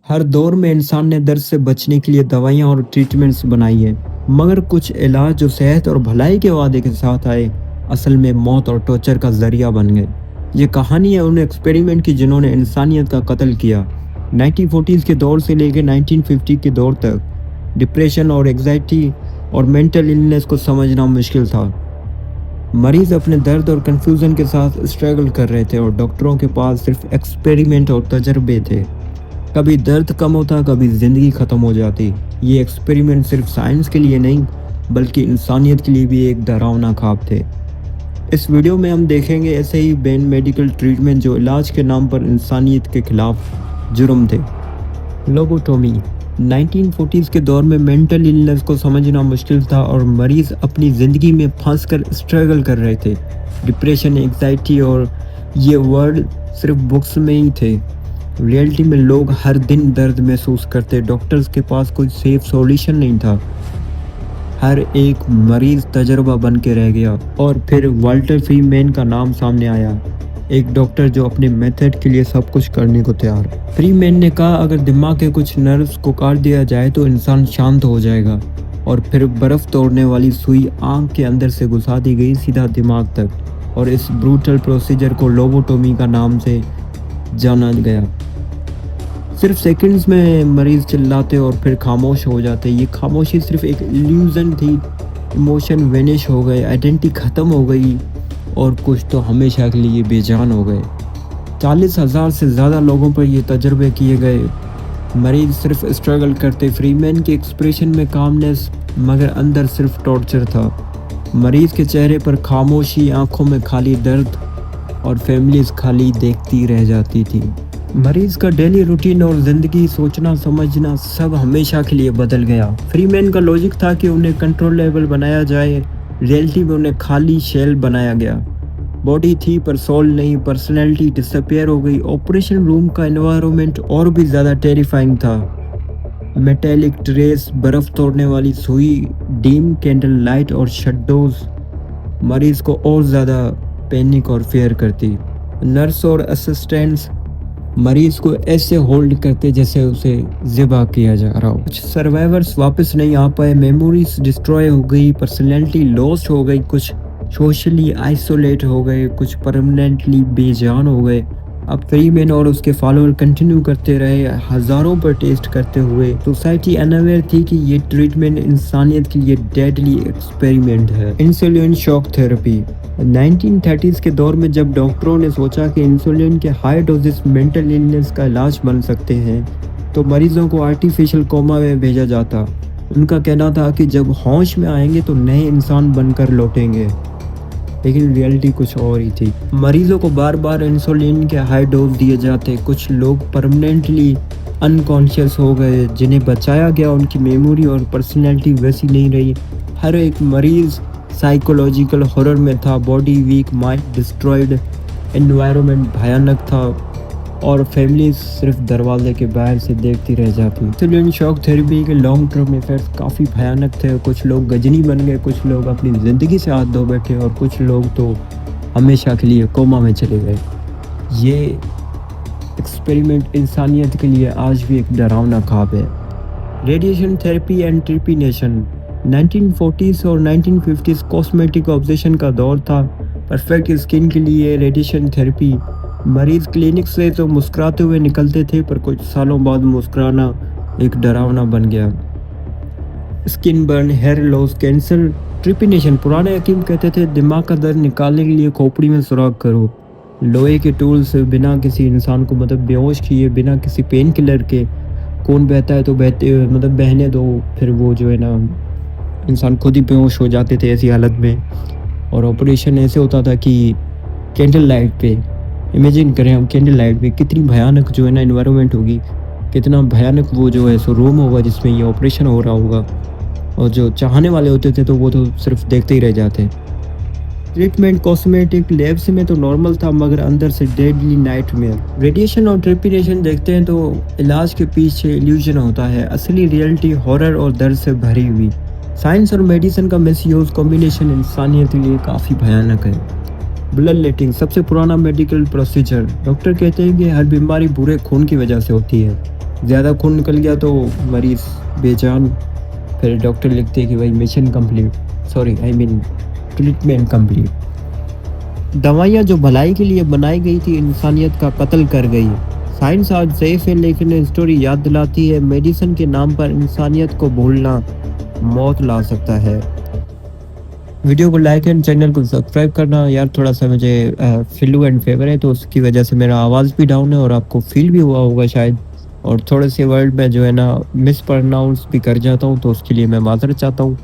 ہر دور میں انسان نے درد سے بچنے کے لیے دوائیاں اور ٹریٹمنٹس بنائی ہیں، مگر کچھ علاج جو صحت اور بھلائی کے وعدے کے ساتھ آئے، اصل میں موت اور ٹارچر کا ذریعہ بن گئے۔ یہ کہانی ہے ان ایکسپیریمنٹ کی جنہوں نے انسانیت کا قتل کیا۔ 1940s کے دور سے لے کے 1950 کے دور تک ڈپریشن اور ایگزائٹی اور مینٹل النس کو سمجھنا مشکل تھا۔ مریض اپنے درد اور کنفیوژن کے ساتھ اسٹرگل کر رہے تھے اور ڈاکٹروں کے پاس صرف ایکسپیریمنٹ اور تجربے تھے۔ کبھی درد کم ہوتا، کبھی زندگی ختم ہو جاتی۔ یہ ایکسپیریمنٹ صرف سائنس کے لیے نہیں بلکہ انسانیت کے لیے بھی ایک ڈراؤنا خواب تھے۔ اس ویڈیو میں ہم دیکھیں گے ایسے ہی بین میڈیکل ٹریٹمنٹ جو علاج کے نام پر انسانیت کے خلاف جرم تھے۔ لوبوٹومی 1940s کے دور میں مینٹل النس کو سمجھنا مشکل تھا اور مریض اپنی زندگی میں پھنس کر اسٹرگل کر رہے تھے۔ ڈپریشن، انگزائٹی اور یہ ورڈ صرف بکس میں ہی تھے۔ ریئلٹی میں لوگ ہر دن درد محسوس کرتے، ڈاکٹرز کے پاس کوئی سیف سولوشن نہیں تھا۔ ہر ایک مریض تجربہ بن کے رہ گیا۔ اور پھر والٹر فری مین کا نام سامنے آیا، ایک ڈاکٹر جو اپنے میتھڈ کے لیے سب کچھ کرنے کو تیار۔ فری مین نے کہا اگر دماغ کے کچھ نروز کو کاٹ دیا جائے تو انسان شانت ہو جائے گا، اور پھر برف توڑنے والی سوئی آنکھ کے اندر سے گھسا دی گئی سیدھا دماغ تک، اور اس بروٹل پروسیجر کو لوبوٹومی کا نام سے جانا گیا۔ صرف سیکنڈز میں مریض چلاتے اور پھر خاموش ہو جاتے۔ یہ خاموشی صرف ایک ایلیوژن تھی، ایموشن وینش ہو گئے، آئیڈینٹی ختم ہو گئی، اور کچھ تو ہمیشہ کے لیے بے جان ہو گئے۔ 40,000 سے زیادہ لوگوں پر یہ تجربے کیے گئے۔ مریض صرف اسٹرگل کرتے، فری مین کے ایکسپریشن میں کامنس مگر اندر صرف ٹارچر تھا۔ مریض کے چہرے پر خاموشی، آنکھوں میں خالی درد، اور فیملیز خالی دیکھتی رہ جاتی تھی۔ مریض کا ڈیلی روٹین اور زندگی، سوچنا سمجھنا سب ہمیشہ کے لیے بدل گیا۔ فری مین کا لاجک تھا کہ انہیں کنٹرولیبل بنایا جائے، ریئلٹی میں انہیں خالی شیل بنایا گیا۔ باڈی تھی پر سول نہیں، پرسنالٹی ڈس اپیئر ہو گئی۔ آپریشن روم کا انوائرمنٹ اور بھی زیادہ ٹیریفائنگ تھا۔ میٹیلک ٹریس، برف توڑنے والی سوئی، ڈیم کینڈل لائٹ اور شیڈوز مریض کو اور زیادہ پینک اور فیئر کرتی۔ نرس اور اسسٹنٹس مریض کو ایسے ہولڈ کرتے جیسے اسے ذبح کیا جا رہا ہو۔ کچھ سروائیورز واپس نہیں آ پائے، میموریز ڈسٹروائے ہو گئی، پرسنالٹی لوسٹ ہو گئی، کچھ سوشلی آئسولیٹ ہو گئے، کچھ پرماننٹلی بے جان ہو گئے۔ اب فری مین اور اس کے فالوور کنٹینیو کرتے رہے، ہزاروں پر ٹیسٹ کرتے ہوئے۔ سوسائٹی انویئر تھی کہ یہ ٹریٹمنٹ انسانیت کے لیے ڈیڈلی ایکسپیریمنٹ ہے۔ انسولین شاک تھراپی 1930s کے دور میں جب ڈاکٹروں نے سوچا کہ انسولین کے ہائی ڈوزز مینٹل النس کا علاج بن سکتے ہیں تو مریضوں کو آرٹیفیشل کوما میں بھیجا جاتا۔ ان کا کہنا تھا کہ جب ہوش میں آئیں گے تو نئے انسان بن کر لوٹیں گے، لیکن ریئلٹی کچھ اور ہی تھی۔ مریضوں کو بار بار انسولین کے ہائی ڈوز دیے جاتے، کچھ لوگ پرماننٹلی انکانشیس ہو گئے، جنہیں بچایا گیا ان کی میموری اور پرسنالٹی ویسی نہیں رہی۔ ہر ایک مریض سائیکولوجیکل ہارر میں تھا، body weak, mind destroyed, environment بھیانک تھا، اور فیملیز صرف دروازے کے باہر سے دیکھتی رہ جاتی۔ انسولین شاک تھراپی کے لانگ ٹرم ایفیکٹس کافی بھیانک تھے۔ کچھ لوگ گجنی بن گئے، کچھ لوگ اپنی زندگی سے ہاتھ دھو بیٹھے، اور کچھ لوگ تو ہمیشہ کے لیے کوما میں چلے گئے۔ یہ ایکسپیریمنٹ انسانیت کے لیے آج بھی ایک ڈراؤنا خواب ہے۔ ریڈیشن تھراپی اینڈ ٹریپینیشن 1940s اور 1950s کاسمیٹک آبزیشن کا دور تھا۔ پرفیکٹ اسکن کے لیے ریڈیشن تھراپی۔ مریض کلینک سے تو مسکراتے ہوئے نکلتے تھے، پر کچھ سالوں بعد مسکرانا ایک ڈراونا بن گیا۔ Skin burn, hair loss, cancer. Trepanation پرانے حکیم کہتے تھے دماغ کا درد نکالنے کے لیے کھوپڑی میں سوراخ کرو۔ لوہے کے ٹول سے بنا کسی انسان کو بے ہوش کیے، بنا کسی پین کلر کے، خون بہتا ہے تو بہنے دو، پھر وہ جو ہے نا انسان خود ہی بے ہوش ہو جاتے تھے ایسی حالت میں۔ اور آپریشن ایسے ہوتا تھا کہ کینڈل لائٹ پہ، امیجن کریں ہم کینڈل لائٹ پہ کتنی بھیانک جو ہے نا انوائرمنٹ ہوگی، کتنا بھیانک وہ جو ہے سو روم ہوگا جس میں یہ آپریشن ہو رہا ہوگا، اور جو چاہنے والے ہوتے تھے تو وہ تو صرف دیکھتے ہی رہ جاتے۔ ٹریٹمنٹ کاسمیٹک لیبس میں تو نارمل تھا، مگر اندر سے ڈیڈلی نائٹ میئر۔ ریڈیشن اور ٹریپینیشن دیکھتے ہیں تو علاج کے پیچھے ایلیوژن ہوتا ہے، اصلی ریئلٹی ہارر اور درد سے بھری ہوئی۔ سائنس اور میڈیسن کا مس یوز کمبینیشن انسانیت کے لیے کافی بھیانک ہے۔ بلڈ لیٹنگ سب سے پرانا میڈیکل پروسیجر۔ ڈاکٹر کہتے ہیں کہ ہر بیماری برے خون کی وجہ سے ہوتی ہے۔ زیادہ خون نکل گیا تو مریض بے جان، پھر ڈاکٹر لکھتے کہ بھائی mission complete, sorry I mean treatment complete. دوائیاں جو بھلائی کے لیے بنائی گئی تھی انسانیت کا قتل کر گئی۔ سائنس آج ضعیف ہے لیکن اسٹوری یاد دلاتی ہے میڈیسن کے نام پر انسانیت کو بھولنا موت لا سکتا ہے۔ ویڈیو کو لائک اینڈ چینل کو سبسکرائب کرنا یار، تھوڑا سا مجھے فلو اینڈ فیور ہے تو اس کی وجہ سے میرا آواز بھی ڈاؤن ہے اور آپ کو فیل بھی ہوا ہوگا شاید، اور تھوڑے سے ورڈ میں جو ہے نا مس پرناؤنس بھی کر جاتا ہوں تو اس کے لیے میں معذرت چاہتا ہوں۔